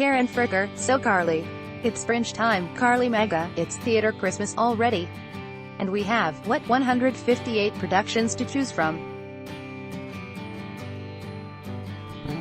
Karen Fricker, so Carly. It's Fringe time, Carly Mega, it's theater Christmas already. And we have, what, 158 productions to choose from.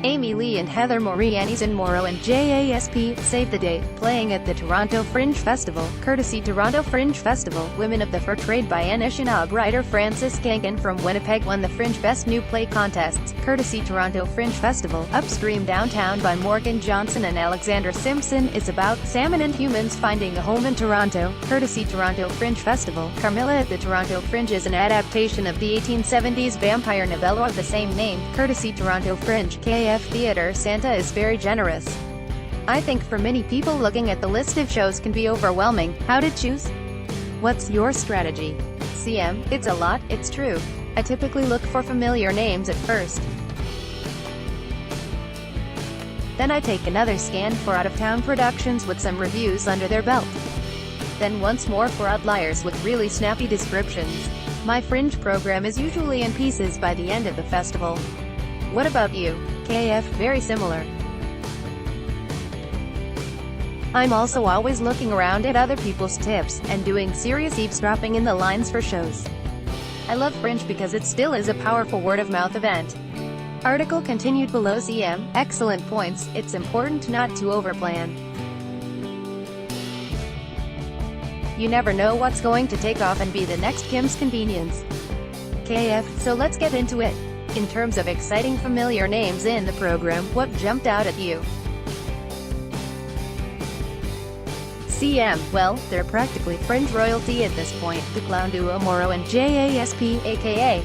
Amy Lee and Heather Moriarty's in Morrow and JASP, Save the Date, playing at the Toronto Fringe Festival, courtesy Toronto Fringe Festival. Women of the Portrayed by Anishinaabe writer Frances Kangan from Winnipeg won the Fringe Best New Play contests, courtesy Toronto Fringe Festival. Upstream Downtown by Morgan Johnson and Alexander Simpson is about salmon and humans finding a home in Toronto, courtesy Toronto Fringe Festival. Carmilla at the Toronto Fringe is an adaptation of the 1870s vampire novella of the same name, courtesy Toronto Fringe. KF Theatre. Santa is very generous. I think for many people looking at the list of shows can be overwhelming. How to choose? What's your strategy? CM, it's a lot, it's true. I typically look for familiar names at first. Then I take another scan for out-of-town productions with some reviews under their belt. Then once more for outliers with really snappy descriptions. My Fringe program is usually in pieces by the end of the festival. What about you? KF, very similar. I'm also always looking around at other people's tips, and doing serious eavesdropping in the lines for shows. I love Fringe because it still is a powerful word-of-mouth event. Article continued below. CM, excellent points, it's important not to overplan. You never know what's going to take off and be the next Kim's Convenience. KF, so let's get into it. In terms of exciting familiar names in the program, what jumped out at you? CM, well, they're practically Fringe royalty at this point, the clown duo Morrow and JASP, aka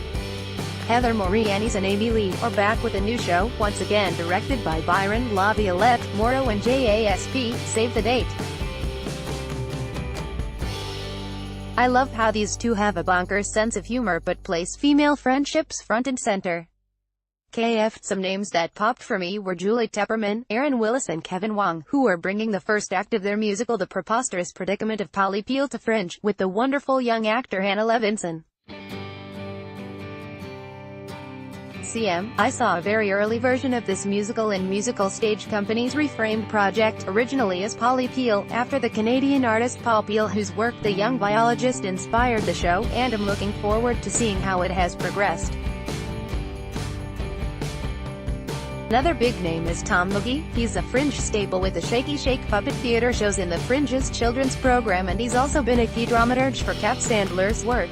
Heather Moriarty and Amy Lee, are back with a new show, once again directed by Byron LaViolette. Morrow and JASP, Save the Date. I love how these two have a bonkers sense of humor but place female friendships front and center. KF, some names that popped for me were Julie Tepperman, Aaron Willis and Kevin Wong, who are bringing the first act of their musical The Preposterous Predicament of Polly Peel to Fringe, with the wonderful young actor Hannah Levinson. CM, I saw a very early version of this musical in Musical Stage Company's Reframed project, originally as Polly Peel, after the Canadian artist Paul Peel, whose work The Young Biologist inspired the show, and I'm looking forward to seeing how it has progressed. Another big name is Tom Magee. He's a Fringe staple with the Shaky Shake puppet theater shows in the Fringe's children's program, and he's also been a key dramaturge for Cap Sandler's work.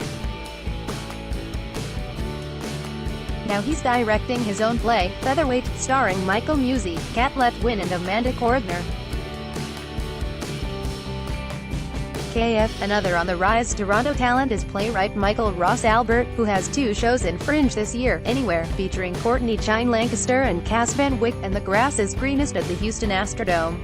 Now he's directing his own play, Featherweight, starring Michael Musi, Kat Letwin and Amanda Cordner. KF, another on the rise Toronto talent is playwright Michael Ross Albert, who has two shows in Fringe this year, Anywhere, featuring Courtney Chine Lancaster and Cass Van Wyck, and The Grass is Greenest at the Houston Astrodome.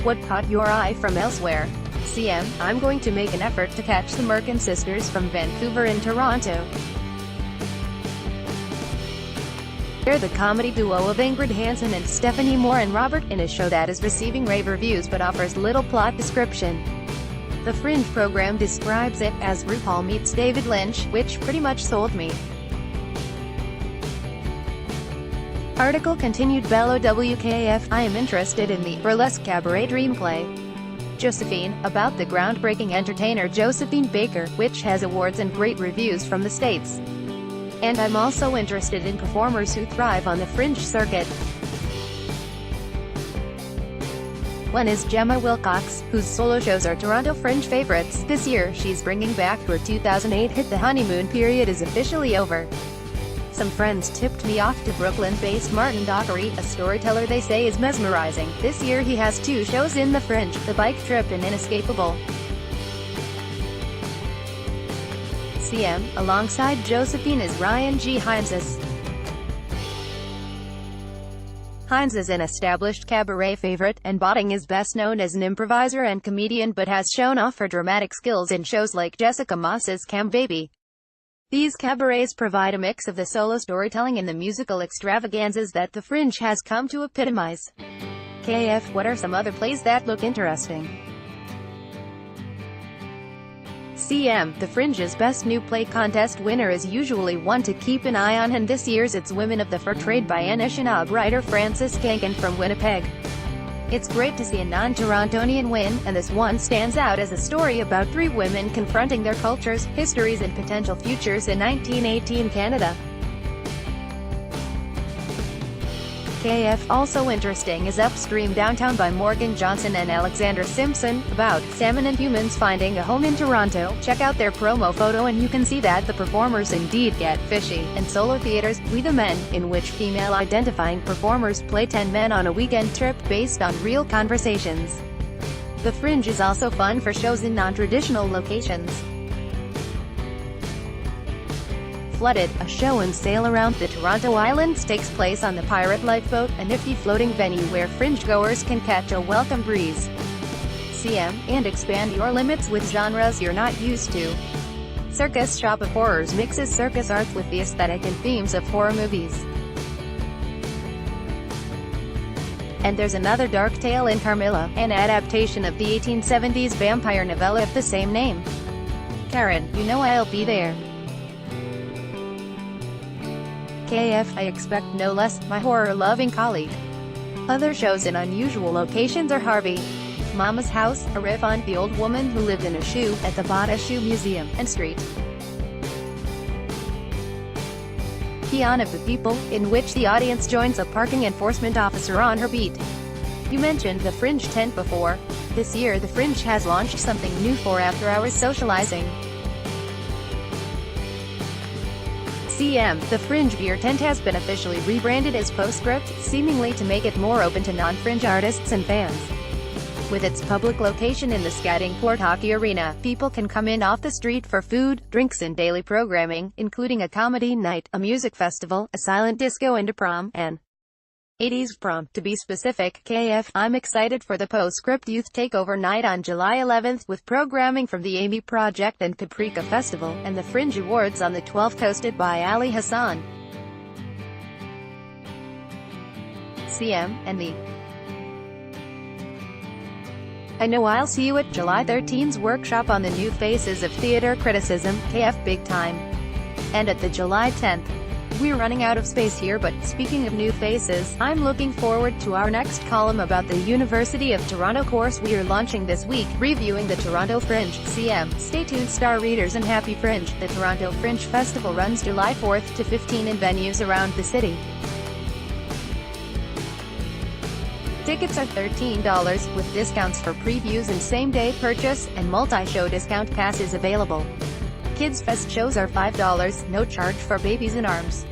What caught your eye from elsewhere? CM, I'm going to make an effort to catch the Merkin sisters from Vancouver and Toronto. They're the comedy duo of Ingrid Hansen and Stephanie Moore and Robert, in a show that is receiving rave reviews but offers little plot description. The Fringe program describes it as RuPaul meets David Lynch, which pretty much sold me. Article continued below. WKF, I am interested in the burlesque cabaret dream play Josephine, about the groundbreaking entertainer Josephine Baker, which has awards and great reviews from the States. And I'm also interested in performers who thrive on the Fringe circuit. One is Gemma Wilcox, whose solo shows are Toronto Fringe favorites. This year, she's bringing back her 2008 hit The Honeymoon Period is officially over. Some friends tipped me off to Brooklyn-based Martin Dockery, a storyteller they say is mesmerizing. This year he has two shows in the Fringe, The Bike Trip and Inescapable. CM, alongside Josephine is Ryan G. Hines. Hines is an established cabaret favorite, and Botting is best known as an improviser and comedian but has shown off her dramatic skills in shows like Jessica Moss's Cam Baby. These cabarets provide a mix of the solo storytelling and the musical extravaganzas that the Fringe has come to epitomize. KF, what are some other plays that look interesting? CM, the Fringe's Best New Play contest winner is usually one to keep an eye on, and this year's it's Women of the Portrayed by Anishinaabe writer Frances Kangan from Winnipeg. It's great to see a non-Torontonian win, and this one stands out as a story about three women confronting their cultures, histories and potential futures in 1918 Canada. KF also interesting is Upstream Downtown by Morgan Johnson and Alexandra Simpson, about salmon and humans finding a home in Toronto. Check out their promo photo and you can see that the performers indeed get fishy. And Solo Theatre's We the Men, in which female-identifying performers play 10 men on a weekend trip based on real conversations. The Fringe is also fun for shows in non-traditional locations. Flooded, a show and sail around the Toronto Islands takes place on the Pirate Lifeboat, a nifty floating venue where fringe-goers can catch a welcome breeze. CM, and expand your limits with genres you're not used to. Circus Shop of Horrors mixes circus arts with the aesthetic and themes of horror movies. And there's another dark tale in Carmilla, an adaptation of the 1870s vampire novella of the same name. Karen, you know I'll be there. KF, I expect no less, my horror-loving colleague. Other shows in unusual locations are Harvey, Mama's House, a riff on The Old Woman Who Lived in a Shoe, at the Bada Shoe Museum, and Street Peon of the People, in which the audience joins a parking enforcement officer on her beat. You mentioned the Fringe tent before. This year the Fringe has launched something new for after-hours socializing. CM, the Fringe beer tent has been officially rebranded as Postscript, seemingly to make it more open to non-Fringe artists and fans. With its public location in the Skatingport Hockey Arena, people can come in off the street for food, drinks and daily programming, including a comedy night, a music festival, a silent disco and a prom, and 80s prom, to be specific. KF, I'm excited for the Postscript Youth Takeover Night on July 11th, with programming from the Amy Project and Paprika Festival, and the Fringe Awards on the 12th, hosted by Ali Hassan. CM, and the I know I'll see you at July 13's workshop on the new faces of theater criticism, KF big time. And at the July 10th. We're running out of space here, but speaking of new faces, I'm looking forward to our next column about the University of Toronto course we are launching this week, reviewing the Toronto Fringe. CM, stay tuned star readers and happy Fringe. The Toronto Fringe Festival runs July 4th to 15 in venues around the city. Tickets are $13, with discounts for previews and same-day purchase, and multi-show discount passes available. Kids Fest shows are $5, no charge for babies in arms.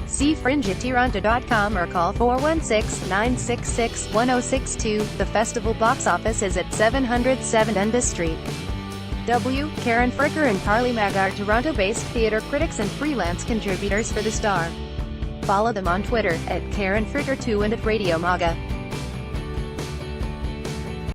See Fringe at Toronto.com or call 416-966-1062. The festival box office is at 707 Dundas Street. Karen Fricker and Carly Mag are Toronto-based theatre critics and freelance contributors for The Star. Follow them on Twitter, at Karen Fricker2 and at Radio Maga.